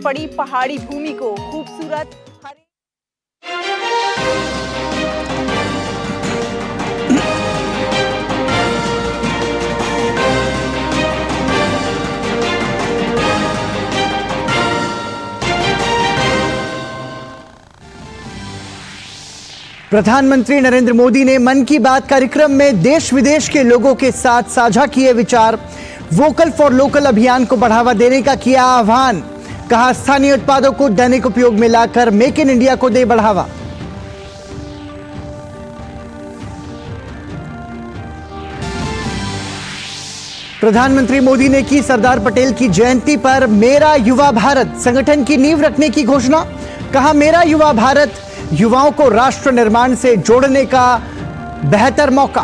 पड़ी पहाड़ी भूमि को खूबसूरत हरे प्रधानमंत्री नरेंद्र मोदी ने मन की बात कार्यक्रम में देश विदेश के लोगों के साथ साझा किए विचार। वोकल फॉर लोकल अभियान को बढ़ावा देने का किया आह्वान। कहा, स्थानीय उत्पादों को दैनिक उपयोग में लाकर मेक इन इंडिया को दे बढ़ावा। प्रधानमंत्री मोदी ने की सरदार पटेल की जयंती पर मेरा युवा भारत संगठन की नींव रखने की घोषणा। कहा, मेरा युवा भारत युवाओं को राष्ट्र निर्माण से जोड़ने का बेहतर मौका।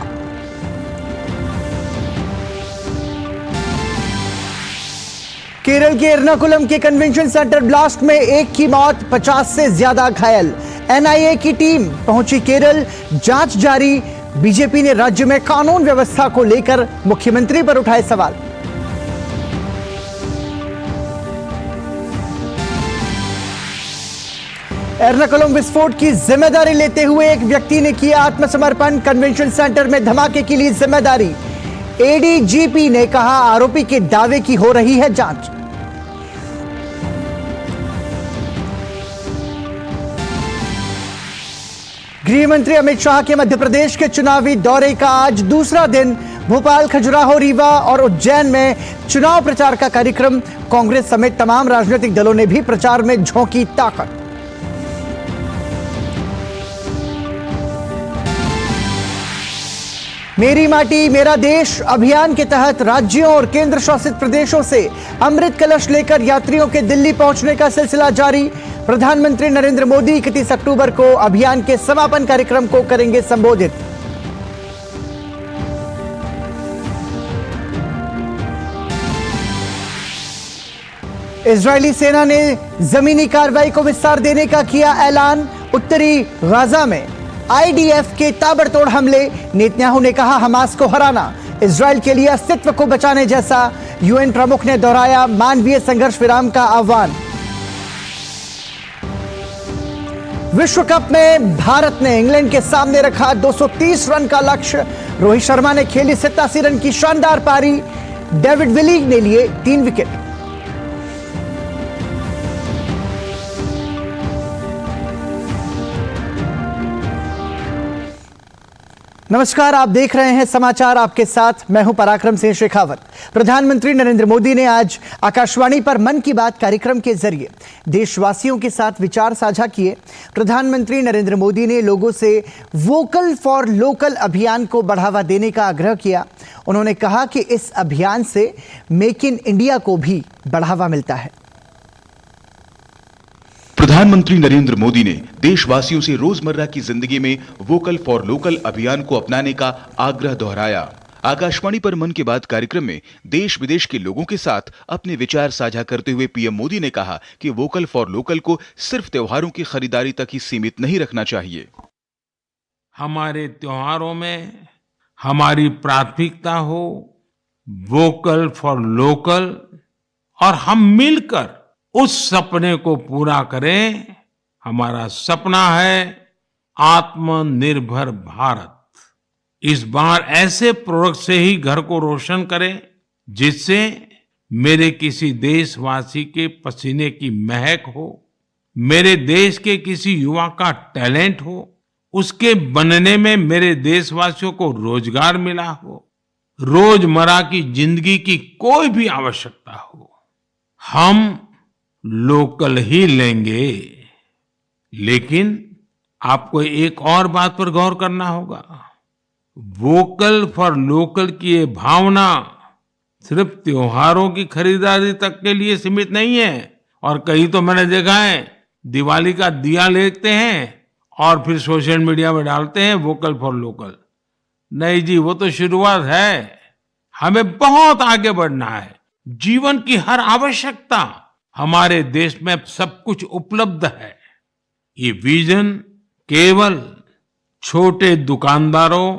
केरल के एर्नाकुलम के कन्वेंशन सेंटर ब्लास्ट में एक की मौत, 50 से ज्यादा घायल। एनआईए की टीम पहुंची केरल, जांच जारी। बीजेपी ने राज्य में कानून व्यवस्था को लेकर मुख्यमंत्री पर उठाए सवाल। एर्नाकुलम विस्फोट की जिम्मेदारी लेते हुए एक व्यक्ति ने किया आत्मसमर्पण। कन्वेंशन सेंटर में धमाके की ली जिम्मेदारी। एडीजीपी ने कहा, आरोपी के दावे की हो रही है जांच। गृह मंत्री अमित शाह के मध्य प्रदेश के चुनावी दौरे का आज दूसरा दिन। भोपाल, खजुराहो, रीवा और उज्जैन में चुनाव प्रचार का कार्यक्रम। कांग्रेस समेत तमाम राजनीतिक दलों ने भी प्रचार में झोंकी ताकत। मेरी माटी मेरा देश अभियान के तहत राज्यों और केंद्र शासित प्रदेशों से अमृत कलश लेकर यात्रियों के दिल्ली पहुंचने का सिलसिला जारी। प्रधानमंत्री नरेंद्र मोदी 31 अक्टूबर को अभियान के समापन कार्यक्रम को करेंगे संबोधित। इजरायली सेना ने जमीनी कार्रवाई को विस्तार देने का किया ऐलान। उत्तरी गाजा में आईडीएफ के ताबड़तोड़ हमले। नेतन्याहू ने कहा, हमास को हराना इजरायल के लिए अस्तित्व को बचाने जैसा। यूएन प्रमुख ने दोहराया मानवीय संघर्ष विराम का आह्वान। विश्व कप में भारत ने इंग्लैंड के सामने रखा 230 रन का लक्ष्य। रोहित शर्मा ने खेली 87 रन की शानदार पारी। डेविड विली ने लिए 3 विकेट। नमस्कार, आप देख रहे हैं समाचार आपके साथ, मैं हूं पराक्रम सिंह शेखावत। प्रधानमंत्री नरेंद्र मोदी ने आज आकाशवाणी पर मन की बात कार्यक्रम के जरिए देशवासियों के साथ विचार साझा किए। प्रधानमंत्री नरेंद्र मोदी ने लोगों से वोकल फॉर लोकल अभियान को बढ़ावा देने का आग्रह किया। उन्होंने कहा कि इस अभियान से मेक इन इंडिया को भी बढ़ावा मिलता है। प्रधानमंत्री नरेंद्र मोदी ने देशवासियों से रोजमर्रा की जिंदगी में वोकल फॉर लोकल अभियान को अपनाने का आग्रह दोहराया। आकाशवाणी पर मन की बात कार्यक्रम में देश विदेश के लोगों के साथ अपने विचार साझा करते हुए पीएम मोदी ने कहा कि वोकल फॉर लोकल को सिर्फ त्योहारों की खरीदारी तक ही सीमित नहीं रखना चाहिए। हमारे त्योहारों में हमारी प्राथमिकता हो वोकल फॉर लोकल और हम मिलकर उस सपने को पूरा करें। हमारा सपना है आत्मनिर्भर भारत। इस बार ऐसे प्रोडक्ट से ही घर को रोशन करें जिससे मेरे किसी देशवासी के पसीने की महक हो, मेरे देश के किसी युवा का टैलेंट हो, उसके बनने में मेरे देशवासियों को रोजगार मिला हो, रोजमर्रा की जिंदगी की कोई भी आवश्यकता हो, हम लोकल ही लेंगे। लेकिन आपको एक और बात पर गौर करना होगा। वोकल फॉर लोकल की ये भावना सिर्फ त्योहारों की खरीदारी तक के लिए सीमित नहीं है। और कहीं तो मैंने देखा है दिवाली का दिया लेते हैं और फिर सोशल मीडिया में डालते हैं वोकल फॉर लोकल। नहीं जी, वो तो शुरुआत है। हमें बहुत आगे बढ़ना है। जीवन की हर आवश्यकता हमारे देश में सब कुछ उपलब्ध है। ये विजन केवल छोटे दुकानदारों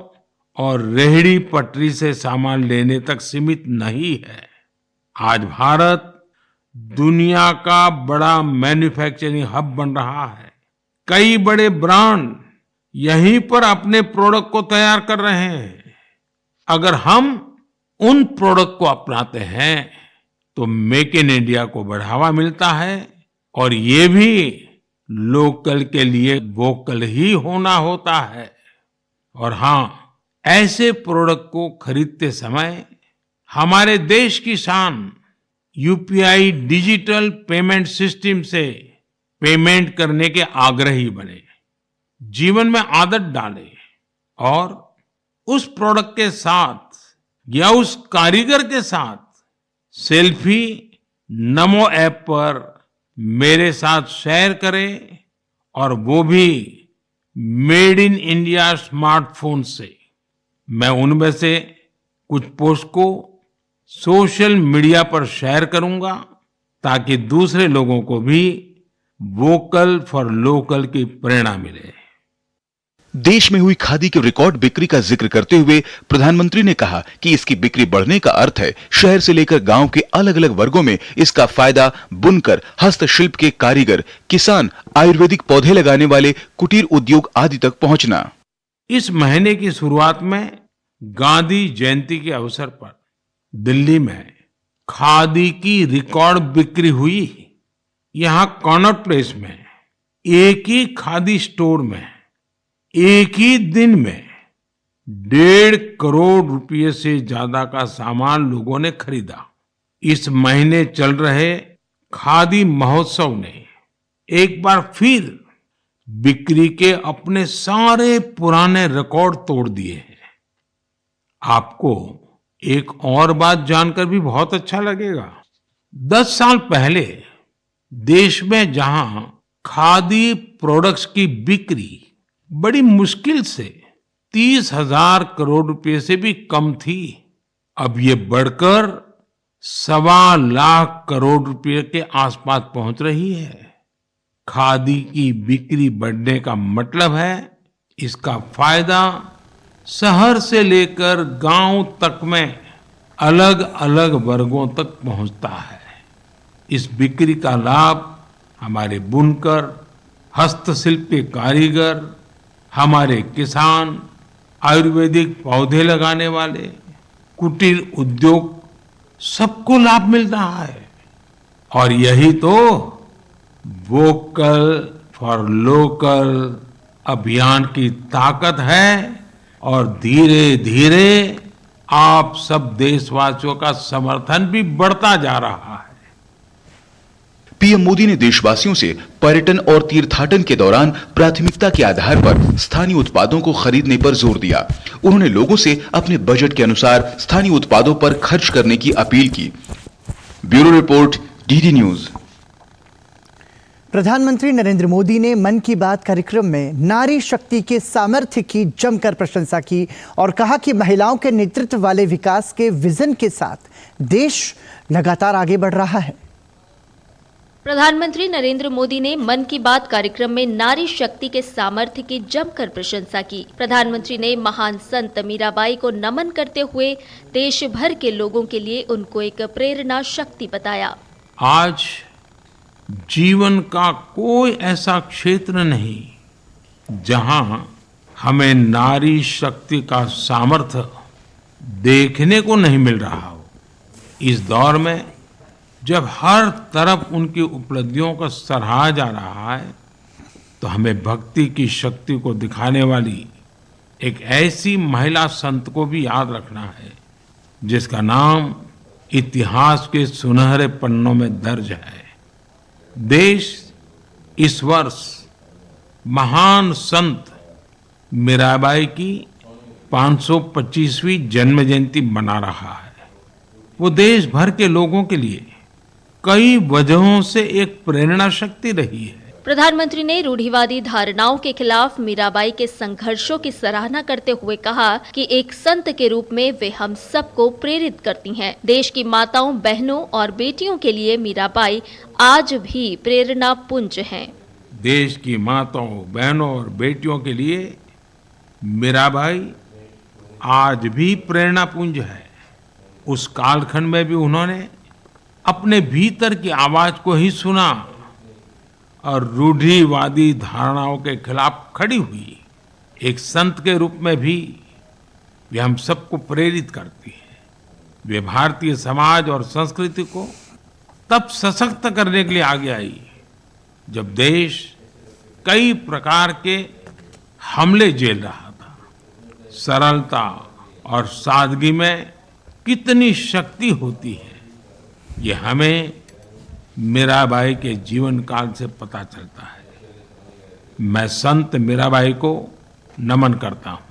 और रेहड़ी पटरी से सामान लेने तक सीमित नहीं है। आज भारत दुनिया का बड़ा मैन्युफैक्चरिंग हब बन रहा है। कई बड़े ब्रांड यहीं पर अपने प्रोडक्ट को तैयार कर रहे हैं। अगर हम उन प्रोडक्ट को अपनाते हैं तो मेक इन इंडिया को बढ़ावा मिलता है और ये भी लोकल के लिए वोकल ही होना होता है। और हाँ, ऐसे प्रोडक्ट को खरीदते समय हमारे देश की शान यूपीआई डिजिटल पेमेंट सिस्टम से पेमेंट करने के आग्रही बने, जीवन में आदत डालें और उस प्रोडक्ट के साथ या उस कारीगर के साथ सेल्फी नमो ऐप पर मेरे साथ शेयर करें और वो भी मेड इन इंडिया स्मार्टफोन से। मैं उनमें से कुछ पोस्ट को सोशल मीडिया पर शेयर करूंगा ताकि दूसरे लोगों को भी वोकल फॉर लोकल की प्रेरणा मिले। देश में हुई खादी की रिकॉर्ड बिक्री का जिक्र करते हुए प्रधानमंत्री ने कहा कि इसकी बिक्री बढ़ने का अर्थ है शहर से लेकर गांव के अलग अलग वर्गों में इसका फायदा बुनकर, हस्तशिल्प के कारीगर, किसान, आयुर्वेदिक पौधे लगाने वाले, कुटीर उद्योग आदि तक पहुंचना। इस महीने की शुरुआत में गांधी जयंती के अवसर पर दिल्ली में खादी की रिकॉर्ड बिक्री हुई। यहां कॉनॉट प्लेस में एक ही खादी स्टोर में एक ही दिन में 1.5 करोड़ रुपए से ज्यादा का सामान लोगों ने खरीदा। इस महीने चल रहे खादी महोत्सव ने एक बार फिर बिक्री के अपने सारे पुराने रिकॉर्ड तोड़ दिए हैं। आपको एक और बात जानकर भी बहुत अच्छा लगेगा। 10 साल पहले देश में जहां खादी प्रोडक्ट्स की बिक्री बड़ी मुश्किल से 30,000 करोड़ रुपए से भी कम थी, अब ये बढ़कर 1.25 लाख करोड़ रुपए के आसपास पहुंच रही है। खादी की बिक्री बढ़ने का मतलब है इसका फायदा शहर से लेकर गांव तक में अलग अलग वर्गों तक पहुंचता है। इस बिक्री का लाभ हमारे बुनकर, हस्तशिल्प के कारीगर, हमारे किसान, आयुर्वेदिक पौधे लगाने वाले, कुटीर उद्योग, सबको लाभ मिल रहा है। और यही तो वोकल फॉर लोकल अभियान की ताकत है और धीरे धीरे आप सब देशवासियों का समर्थन भी बढ़ता जा रहा है। पीएम मोदी ने देशवासियों से पर्यटन और तीर्थाटन के दौरान प्राथमिकता के आधार पर स्थानीय उत्पादों को खरीदने पर जोर दिया। उन्होंने लोगों से अपने बजट के अनुसार स्थानीय उत्पादों पर खर्च करने की अपील की। Bureau report, DD news. प्रधानमंत्री नरेंद्र मोदी ने मन की बात कार्यक्रम में नारी शक्ति के सामर्थ्य की जमकर प्रशंसा की और कहा कि महिलाओं के नेतृत्व वाले विकास के विजन के साथ देश लगातार आगे बढ़ रहा है। प्रधानमंत्री नरेंद्र मोदी ने मन की बात कार्यक्रम में नारी शक्ति के सामर्थ्य की जमकर प्रशंसा की। प्रधानमंत्री ने महान संत मीराबाई को नमन करते हुए देश भर के लोगों के लिए उनको एक प्रेरणा शक्ति बताया। आज जीवन का कोई ऐसा क्षेत्र नहीं जहां हमें नारी शक्ति का सामर्थ्य देखने को नहीं मिल रहा हो। इस दौर में जब हर तरफ उनकी उपलब्धियों को सराहा जा रहा है तो हमें भक्ति की शक्ति को दिखाने वाली एक ऐसी महिला संत को भी याद रखना है जिसका नाम इतिहास के सुनहरे पन्नों में दर्ज है। देश इस वर्ष महान संत मीराबाई की 525वीं जन्म जयंती मना रहा है। वो देश भर के लोगों के लिए कई वजहों से एक प्रेरणा शक्ति रही है। प्रधानमंत्री ने रूढ़िवादी धारणाओं के खिलाफ मीराबाई के संघर्षों की सराहना करते हुए कहा कि एक संत के रूप में वे हम सबको प्रेरित करती हैं। देश की माताओं, बहनों और बेटियों के लिए मीराबाई आज भी प्रेरणा पुंज हैं। देश की माताओं, बहनों और बेटियों के लिए मीराबाई आज भी प्रेरणा पुंज है। उस कालखंड में भी उन्होंने अपने भीतर की आवाज को ही सुना और रूढ़िवादी धारणाओं के खिलाफ खड़ी हुई। एक संत के रूप में भी वे हम सबको प्रेरित करती है। वे भारतीय समाज और संस्कृति को तब सशक्त करने के लिए आगे आई जब देश कई प्रकार के हमले झेल रहा था। सरलता और सादगी में कितनी शक्ति होती है, ये हमें मीराबाई के जीवन काल से पता चलता है। मैं संत मीराबाई को नमन करता हूँ।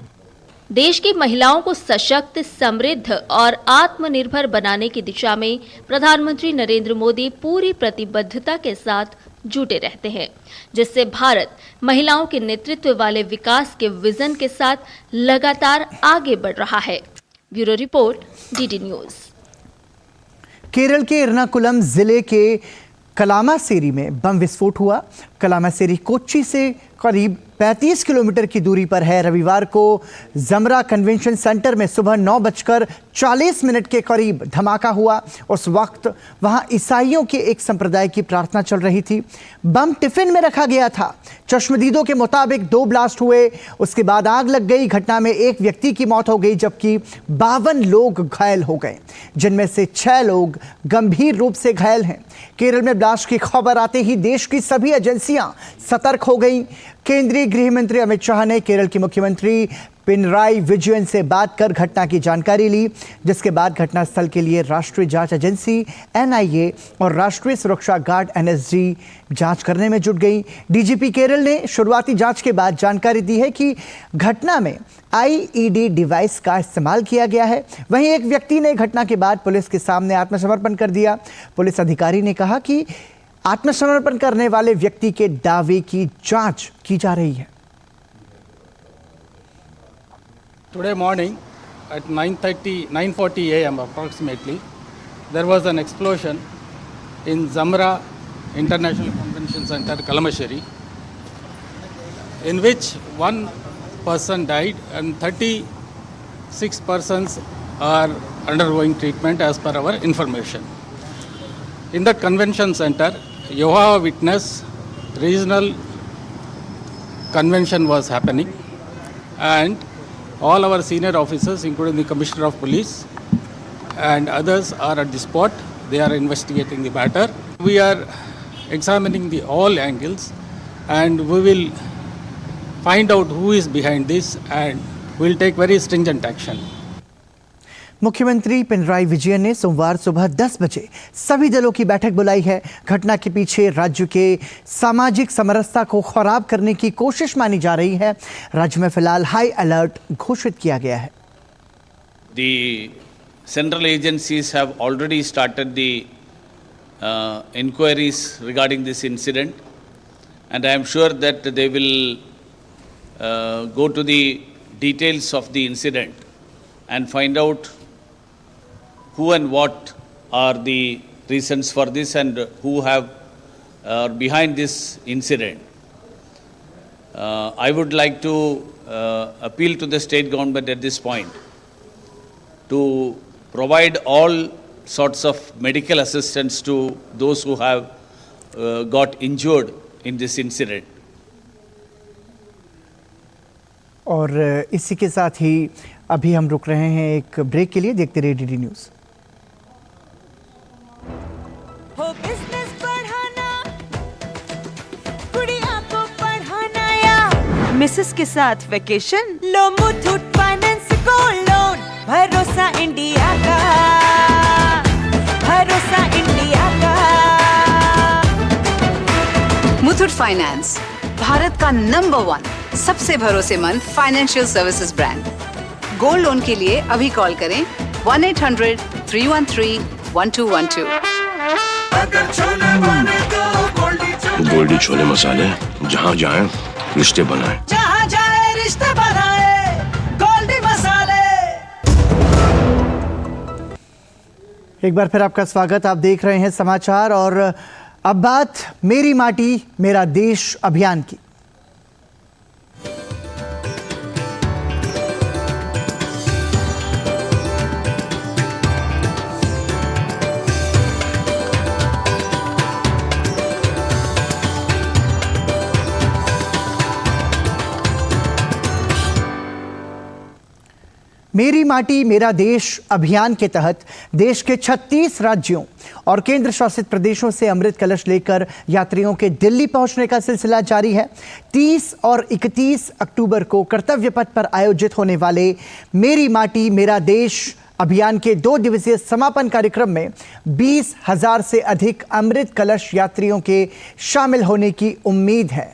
देश की महिलाओं को सशक्त, समृद्ध और आत्मनिर्भर बनाने की दिशा में प्रधानमंत्री नरेंद्र मोदी पूरी प्रतिबद्धता के साथ जुटे रहते हैं, जिससे भारत महिलाओं के नेतृत्व वाले विकास के विजन के साथ लगातार आगे बढ़ रहा है। Bureau report, DD news. Kerala के एर्नाकुलम जिले के कलामासेरी में बम विस्फोट हुआ। कलामासेरी कोच्चि से करीब 35 किलोमीटर की दूरी पर है। रविवार को जमरा कन्वेंशन सेंटर में सुबह 9:40 के करीब धमाका हुआ। उस वक्त वहां ईसाइयों के एक संप्रदाय की प्रार्थना चल रही थी। बम टिफिन में रखा गया था। चश्मदीदों के मुताबिक 2 ब्लास्ट हुए, उसके बाद आग लग गई। घटना में एक व्यक्ति की मौत हो गई जबकि 52 लोग घायल हो गए, जिनमें से 6 लोग गंभीर रूप से घायल हैं। केरल में ब्लास्ट की खबर आते ही देश की सभी एजेंसियां सतर्क हो गई। केंद्रीय गृह मंत्री अमित शाह ने केरल के मुख्यमंत्री पिनराई विजयन से बात कर घटना की जानकारी ली, जिसके बाद घटनास्थल के लिए राष्ट्रीय जांच एजेंसी NIA और राष्ट्रीय सुरक्षा गार्ड NSG जांच करने में जुट गई। डीजीपी केरल ने शुरुआती जांच के बाद जानकारी दी है कि घटना में IED डिवाइस का इस्तेमाल किया गया है। वहीं एक व्यक्ति ने घटना के बाद पुलिस के सामने आत्मसमर्पण कर दिया। पुलिस अधिकारी ने कहा कि आत्मसमर्पण करने वाले व्यक्ति के दावे की जांच की जा रही है। Today morning at 9:40 a.m. approximately, there was an explosion in Zamra International Convention Center, Kalamassery, in which one person died and 36 persons are undergoing treatment as per our information. In that convention center, Jehovah's Witness regional convention was happening, and all our senior officers, including the Commissioner of Police and others, are at the spot. They are investigating the matter. We are examining the all angles, and we will find out who is behind this, and we will take very stringent action. मुख्यमंत्री पिनराई विजयन ने सोमवार सुबह 10 बजे सभी दलों की बैठक बुलाई है। घटना के पीछे राज्य के सामाजिक समरसता को खराब करने की कोशिश मानी जा रही है। राज्य में फिलहाल हाई अलर्ट घोषित किया गया है। The central agencies have already started the inquiries regarding this incident, and I am sure that they will go to the details of the incident and find out who and what are the reasons for this and who have behind this incident. I would like to appeal to the state government at this point to provide all sorts of medical assistance to those who have got injured in this incident. और इसी के साथ ही अभी हम रुक रहे हैं एक ब्रेक के लिए। देखते रहिए डीडी न्यूज़। हो बिजनेस बढ़ाना, गुड़िया को पढ़ाना या मिसेस के साथ वेकेशन, लो मुथूट फाइनेंस गोल्ड लोन। भरोसा इंडिया का, भरोसा इंडिया का। मुथूट फाइनेंस, भारत का नंबर 1 सबसे भरोसेमंद financial services brand. Gold loan के लिए अभी कॉल करें 1-800-313-1212। गोल्डी छोले मसाले, जहाँ जाए रिश्ते बनाए, जहाँ जाए रिश्ते बनाए, गोल्डी मसाले। एक बार फिर आपका स्वागत। आप देख रहे हैं समाचार और अब बात मेरी माटी मेरा देश अभियान की। मेरी माटी मेरा देश अभियान के तहत देश के 36 राज्यों और केंद्र शासित प्रदेशों से अमृत कलश लेकर यात्रियों के दिल्ली पहुंचने का सिलसिला जारी है। 30 और 31 अक्टूबर को कर्तव्य पथ पर आयोजित होने वाले मेरी माटी मेरा देश अभियान के 2 दिवसीय समापन कार्यक्रम में 20,000 से अधिक अमृत कलश यात्रियों के शामिल होने की उम्मीद है।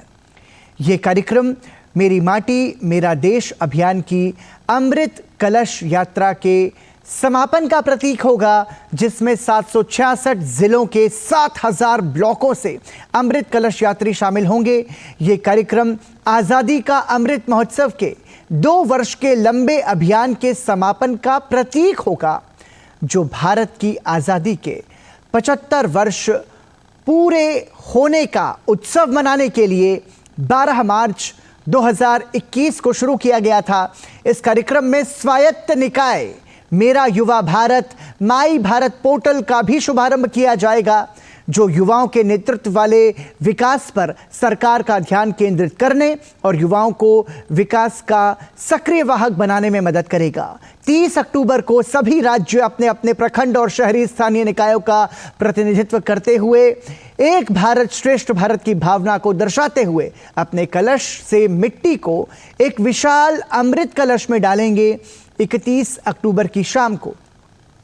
ये कार्यक्रम मेरी माटी मेरा देश अभियान की अमृत कलश यात्रा के समापन का प्रतीक होगा, जिसमें 766 जिलों के 7,000 ब्लॉकों से अमृत कलश यात्री शामिल होंगे। ये कार्यक्रम आज़ादी का अमृत महोत्सव के 2 वर्ष के लंबे अभियान के समापन का प्रतीक होगा, जो भारत की आज़ादी के 75 वर्ष पूरे होने का उत्सव मनाने के लिए 12 मार्च 2021 को शुरू किया गया था। इस कार्यक्रम में स्वायत्त निकाय मेरा युवा भारत माई भारत पोर्टल का भी शुभारंभ किया जाएगा, जो युवाओं के नेतृत्व वाले विकास पर सरकार का ध्यान केंद्रित करने और युवाओं को विकास का सक्रिय वाहक बनाने में मदद करेगा। 30 अक्टूबर को सभी राज्य अपने अपने प्रखंड और शहरी स्थानीय निकायों का प्रतिनिधित्व करते हुए एक भारत श्रेष्ठ भारत की भावना को दर्शाते हुए अपने कलश से मिट्टी को एक विशाल अमृत कलश में डालेंगे। 31 अक्टूबर की शाम को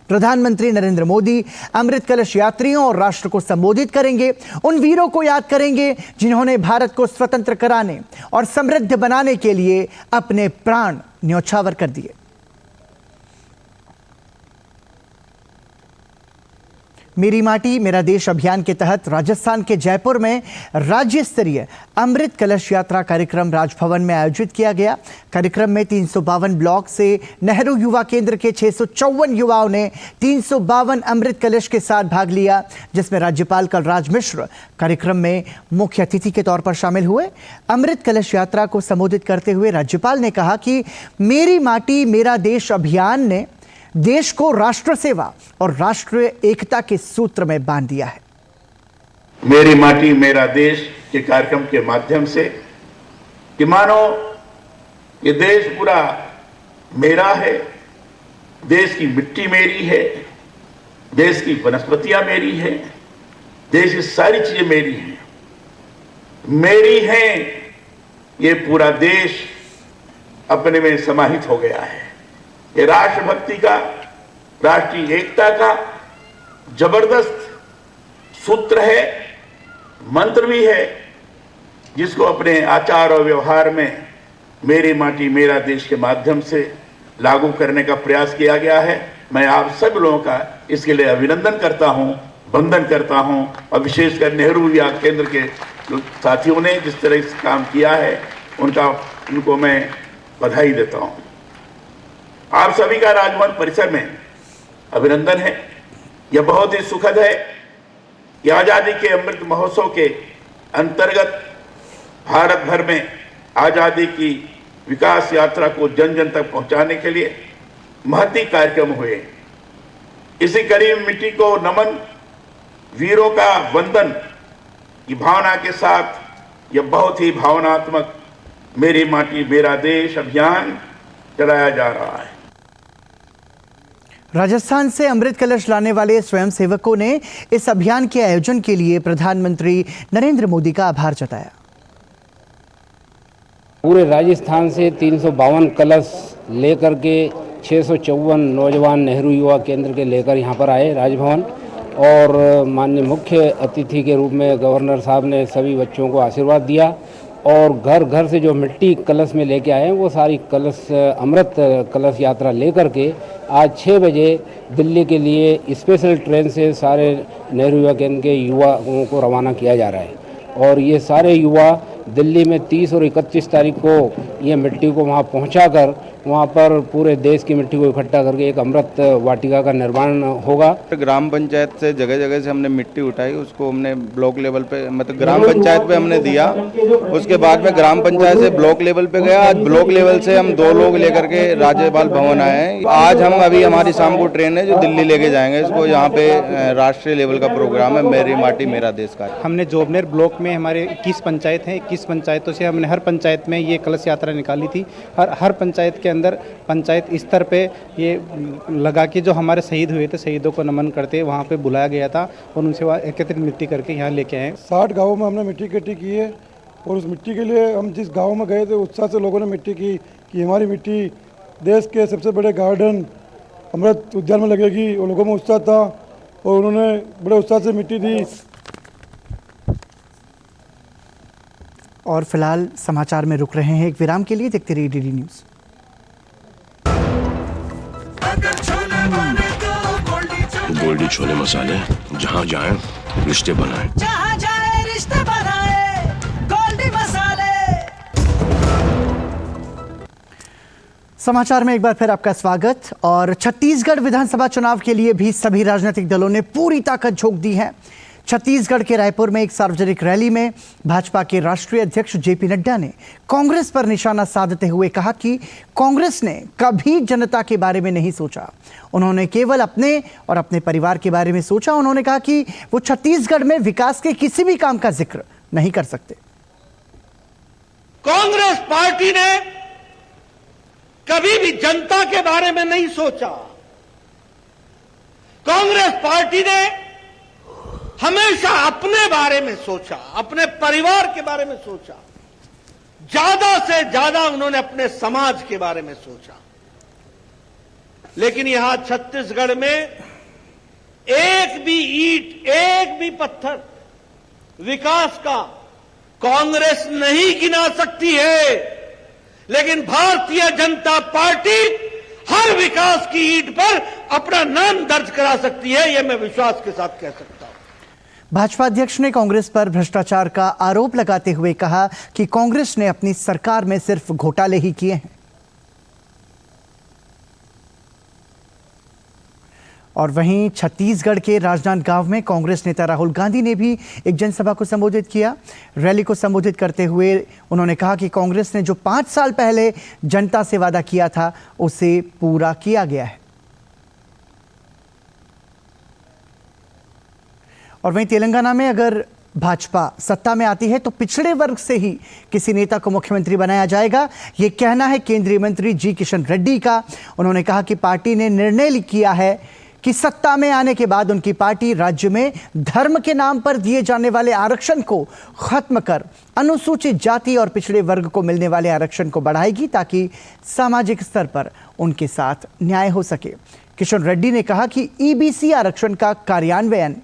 प्रधानमंत्री नरेंद्र मोदी अमृत कलश यात्रियों और राष्ट्र को संबोधित करेंगे। उन वीरों को याद करेंगे जिन्होंने भारत को स्वतंत्र कराने और समृद्ध बनाने के लिए अपने प्राण न्यौछावर कर दिए। मेरी माटी मेरा देश अभियान के तहत राजस्थान के जयपुर में राज्य स्तरीय अमृत कलश यात्रा कार्यक्रम राजभवन में आयोजित किया गया। कार्यक्रम में 352 ब्लॉक से नेहरू युवा केंद्र के 654 युवाओं ने 352 अमृत कलश के साथ भाग लिया, जिसमें राज्यपाल कलराज मिश्र कार्यक्रम में मुख्य अतिथि के तौर पर शामिल हुए। अमृत कलश यात्रा को संबोधित करते हुए राज्यपाल ने कहा कि मेरी माटी मेरा देश अभियान ने देश को राष्ट्र सेवा और राष्ट्रीय एकता के सूत्र में बांध दिया है। मेरी माटी मेरा देश के कार्यक्रम के माध्यम से कि मानो ये देश पूरा मेरा है, देश की मिट्टी मेरी है, देश की वनस्पतियां मेरी है, देश की सारी चीजें मेरी हैं, मेरी हैं, ये पूरा देश अपने में समाहित हो गया है। ये राष्ट्रभक्ति का, राष्ट्रीय एकता का जबरदस्त सूत्र है, मंत्र भी है, जिसको अपने आचार और व्यवहार में मेरी माटी मेरा देश के माध्यम से लागू करने का प्रयास किया गया है। मैं आप सब लोगों का इसके लिए अभिनंदन करता हूं, वंदन करता हूं, और विशेषकर नेहरू युवा केंद्र के साथियों ने जिस तरह से काम किया है उनको मैं बधाई देता हूं। आप सभी का राजभवन परिसर में अभिनंदन है। यह बहुत ही सुखद है कि आज़ादी के अमृत महोत्सव के अंतर्गत भारत भर में आज़ादी की विकास यात्रा को जन जन तक पहुंचाने के लिए महती कार्यक्रम हुए। इसी करीब मिट्टी को नमन, वीरों का वंदन की भावना के साथ यह बहुत ही भावनात्मक मेरी माटी मेरा देश अभियान चलाया जा रहा है। राजस्थान से अमृत कलश लाने वाले स्वयंसेवकों ने इस अभियान के आयोजन के लिए प्रधानमंत्री नरेंद्र मोदी का आभार जताया। पूरे राजस्थान से 352 कलश लेकर के 654 नौजवान नेहरू युवा केंद्र के लेकर यहाँ पर आए राजभवन, और माननीय मुख्य अतिथि के रूप में गवर्नर साहब ने सभी बच्चों को आशीर्वाद दिया, और घर घर से जो मिट्टी कलश में लेके आए हैं वो सारी कलश अमृत कलश यात्रा लेकर के आज 6 बजे दिल्ली के लिए स्पेशल ट्रेन से सारे नेहरू युवा केंद्र के युवाओं को रवाना किया जा रहा है। और ये सारे युवा दिल्ली में 30 और 31 तारीख को ये मिट्टी को वहाँ पहुँचाकर वहाँ पर पूरे देश की मिट्टी को इकट्ठा करके एक अमृत वाटिका का निर्माण होगा। ग्राम पंचायत से जगह जगह से हमने मिट्टी उठाई, उसको हमने ब्लॉक लेवल पे, मतलब ग्राम पंचायत पे हमने दिया। उसके बाद में ग्राम पंचायत से ब्लॉक लेवल पे गया। आज ब्लॉक लेवल से हम 2 लोग लेकर के राज्यपाल भवन आए हैं। आज हम अभी हमारी शाम को ट्रेन है जो दिल्ली लेके जाएंगे इसको। यहाँ पे राष्ट्रीय लेवल का प्रोग्राम है मेरी माटी मेरा देश का। हमने जोबनेर ब्लॉक में हमारे 21 पंचायत हैं, 21 पंचायतों से हमने हर पंचायत में ये कलश यात्रा निकाली थी। हर पंचायत के अंदर पंचायत स्तर पे ये लगा कि जो हमारे शहीद हुए थे, शहीदों को नमन करते वहाँ पे बुलाया गया था और उनसे वहाँ एकत्रित मिट्टी करके यहाँ लेके आए। 60 गाँवों में हमने मिट्टी इकट्ठी की है और उस मिट्टी के लिए हम जिस गाँव में गए थे उत्साह से लोगों ने मिट्टी की कि हमारी मिट्टी देश के सबसे बड़े गार्डन अमृत उद्यान में लगेगी और लोगों में उत्साह था और उन्होंने बड़े उत्साह से मिट्टी दी। और फिलहाल समाचार में रुक रहे हैं एक विराम के लिए। देखते रहिए डीडी न्यूज। गोल्डी छोले मसाले, जहाँ जाए रिश्ते बनाए, जहाँ जाए रिश्ते बनाए, गोल्डी मसाले। समाचार में एक बार फिर आपका स्वागत। और छत्तीसगढ़ विधानसभा चुनाव के लिए भी सभी राजनीतिक दलों ने पूरी ताकत झोंक दी है। छत्तीसगढ़ के रायपुर में एक सार्वजनिक रैली में भाजपा के राष्ट्रीय अध्यक्ष जेपी नड्डा ने कांग्रेस पर निशाना साधते हुए कहा कि कांग्रेस ने कभी जनता के बारे में नहीं सोचा, उन्होंने केवल अपने और अपने परिवार के बारे में सोचा। उन्होंने कहा कि वो छत्तीसगढ़ में विकास के किसी भी काम का जिक्र नहीं कर सकते। कांग्रेस पार्टी ने कभी भी जनता के बारे में नहीं सोचा। कांग्रेस पार्टी ने हमेशा अपने बारे में सोचा, अपने परिवार के बारे में सोचा, ज्यादा से ज्यादा उन्होंने अपने समाज के बारे में सोचा। लेकिन यहां छत्तीसगढ़ में एक भी ईंट, एक भी पत्थर विकास का कांग्रेस नहीं गिना सकती है, लेकिन भारतीय जनता पार्टी हर विकास की ईंट पर अपना नाम दर्ज करा सकती है, यह मैं विश्वास के साथ कह सकता हूं। भाजपा अध्यक्ष ने कांग्रेस पर भ्रष्टाचार का आरोप लगाते हुए कहा कि कांग्रेस ने अपनी सरकार में सिर्फ घोटाले ही किए हैं। और वहीं छत्तीसगढ़ के राजनांदगांव में कांग्रेस नेता राहुल गांधी ने भी एक जनसभा को संबोधित किया। रैली को संबोधित करते हुए उन्होंने कहा कि कांग्रेस ने जो 5 साल पहले जनता से वादा किया था उसे पूरा किया गया है। और वहीं तेलंगाना में अगर भाजपा सत्ता में आती है तो पिछड़े वर्ग से ही किसी नेता को मुख्यमंत्री बनाया जाएगा, ये कहना है केंद्रीय मंत्री जी किशन रेड्डी का। उन्होंने कहा कि पार्टी ने निर्णय किया है कि सत्ता में आने के बाद उनकी पार्टी राज्य में धर्म के नाम पर दिए जाने वाले आरक्षण को खत्म कर अनुसूचित जाति और पिछड़े वर्ग को मिलने वाले आरक्षण को बढ़ाएगी ताकि सामाजिक स्तर पर उनके साथ न्याय हो सके। किशन रेड्डी ने कहा कि ईबीसी आरक्षण का कार्यान्वयन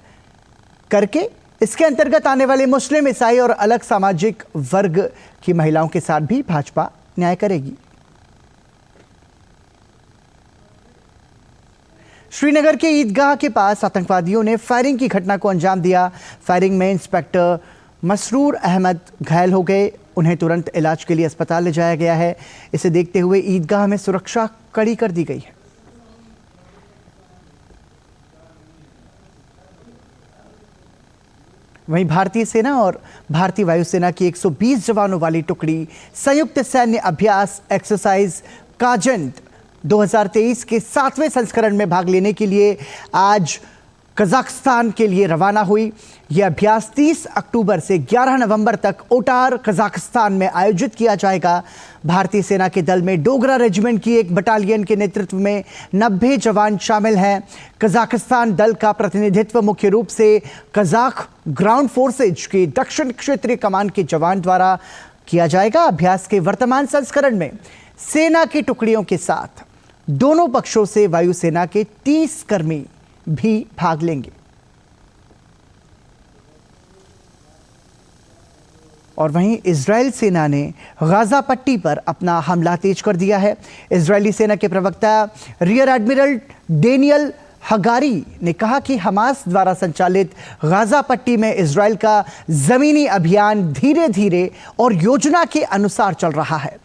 करके इसके अंतर्गत आने वाले मुस्लिम, ईसाई और अलग सामाजिक वर्ग की महिलाओं के साथ भी भाजपा न्याय करेगी। श्रीनगर के ईदगाह के पास आतंकवादियों ने फायरिंग की घटना को अंजाम दिया। फायरिंग में इंस्पेक्टर मसरूर अहमद घायल हो गए, उन्हें तुरंत इलाज के लिए अस्पताल ले जाया गया है। इसे देखते हुए ईदगाह में सुरक्षा कड़ी कर दी गई है। वहीं भारतीय सेना और भारतीय वायुसेना की 120 जवानों वाली टुकड़ी संयुक्त सैन्य अभ्यास एक्सरसाइज काजंट 2023 के 7वें संस्करण में भाग लेने के लिए आज कजाकिस्तान के लिए रवाना हुई। यह अभ्यास 30 अक्टूबर से 11 नवंबर तक ओटार कजाकिस्तान में आयोजित किया जाएगा। भारतीय सेना के दल में डोगरा रेजिमेंट की एक बटालियन के नेतृत्व में 90 जवान शामिल हैं। कजाकिस्तान दल का प्रतिनिधित्व मुख्य रूप से कजाक ग्राउंड फोर्सेज के दक्षिण क्षेत्रीय कमान के जवान द्वारा किया जाएगा। अभ्यास के वर्तमान संस्करण में सेना की टुकड़ियों के साथ दोनों पक्षों से वायुसेना के 30 कर्मी भी भाग लेंगे। और वहीं इजरायल सेना ने गाजा पट्टी पर अपना हमला तेज कर दिया है। इजरायली सेना के प्रवक्ता रियर एडमिरल डेनियल हगारी ने कहा कि हमास द्वारा संचालित गाजा पट्टी में इजरायल का जमीनी अभियान धीरे धीरे और योजना के अनुसार चल रहा है।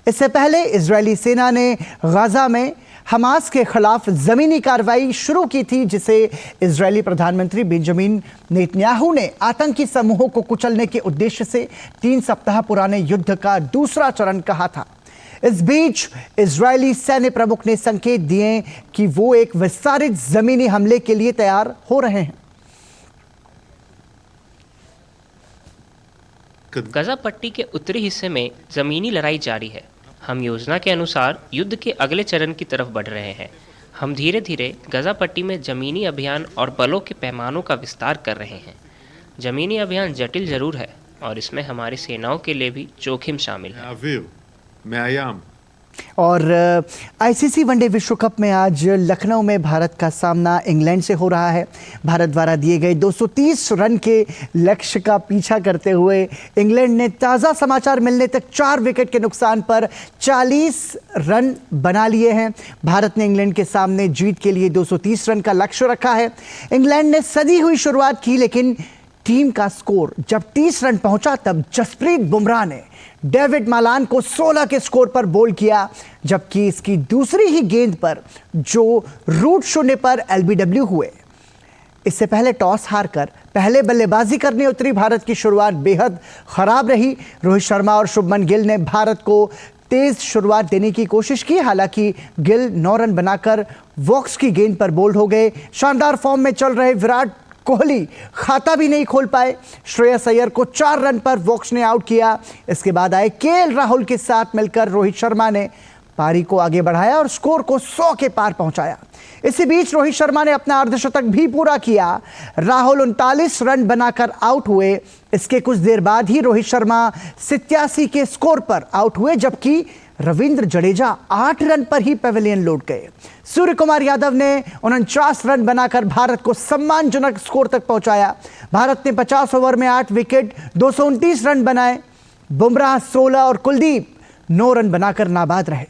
इससे पहले इजरायली सेना ने गाजा में हमास के खिलाफ जमीनी कार्रवाई शुरू की थी, जिसे इजरायली प्रधानमंत्री बेंजामिन नेतन्याहू ने आतंकी समूहों को कुचलने के उद्देश्य से 3 सप्ताह पुराने युद्ध का दूसरा चरण कहा था। इस बीच इजरायली सैन्य प्रमुख ने संकेत दिए कि वो एक विस्तारित जमीनी हमले के लिए तैयार हो रहे हैं। गाजा पट्टी के उत्तरी हिस्से में जमीनी लड़ाई जारी है। हम योजना के अनुसार युद्ध के अगले चरण की तरफ बढ़ रहे हैं। हम धीरे धीरे गजा पट्टी में जमीनी अभियान और बलों के पैमानों का विस्तार कर रहे हैं। जमीनी अभियान जटिल जरूर है और इसमें हमारी सेनाओं के लिए भी जोखिम शामिल है। और आईसीसी वनडे विश्व कप में आज लखनऊ में भारत का सामना इंग्लैंड से हो रहा है। भारत द्वारा दिए गए 230 रन के लक्ष्य का पीछा करते हुए इंग्लैंड ने ताज़ा समाचार मिलने तक 4 विकेट के नुकसान पर 40 रन बना लिए हैं। भारत ने इंग्लैंड के सामने जीत के लिए 230 रन का लक्ष्य रखा है। इंग्लैंड ने सदी हुई शुरुआत की, लेकिन टीम का स्कोर जब 30 रन पहुंचा तब जसप्रीत बुमराह ने डेविड मालान को 16 के स्कोर पर बोल्ड किया, जबकि इसकी दूसरी ही गेंद पर जो रूट शून्य पर एलबीडब्ल्यू हुए। इससे पहले टॉस हारकर पहले बल्लेबाजी करने उतरी भारत की शुरुआत बेहद खराब रही। रोहित शर्मा और शुभमन गिल ने भारत को तेज शुरुआत देने की कोशिश की, हालांकि गिल 9 रन बनाकर वॉक्स की गेंद पर बोल्ड हो गए। शानदार फॉर्म में चल रहे विराट कोहली खाता भी नहीं खोल पाए। श्रेयस अय्यर को 4 रन पर वॉक्स ने आउट किया। इसके बाद आए केएल राहुल के साथ मिलकर रोहित शर्मा ने पारी को आगे बढ़ाया और स्कोर को 100 के पार पहुंचाया। इसी बीच रोहित शर्मा ने अपना अर्धशतक भी पूरा किया। राहुल 39 रन बनाकर आउट हुए। इसके कुछ देर बाद ही रोहित शर्मा 87 के स्कोर पर आउट हुए, जबकि रविंद्र जडेजा 8 रन पर ही पेविलियन लौट गए। सूर्य कुमार यादव ने 49 रन बनाकर भारत को सम्मानजनक स्कोर तक पहुंचाया। भारत ने 50 ओवर में 8 विकेट 229 रन बनाए। बुमराह 16 और कुलदीप 9 रन बनाकर नाबाद रहे।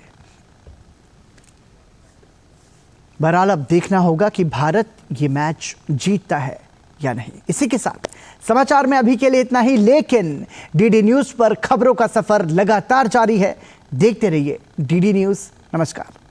बहरहाल अब देखना होगा कि भारत ये मैच जीतता है या नहीं। इसी के साथ समाचार में अभी के लिए इतना ही, लेकिन डीडी न्यूज पर खबरों का सफर लगातार जारी है। देखते रहिए डीडी न्यूज। नमस्कार।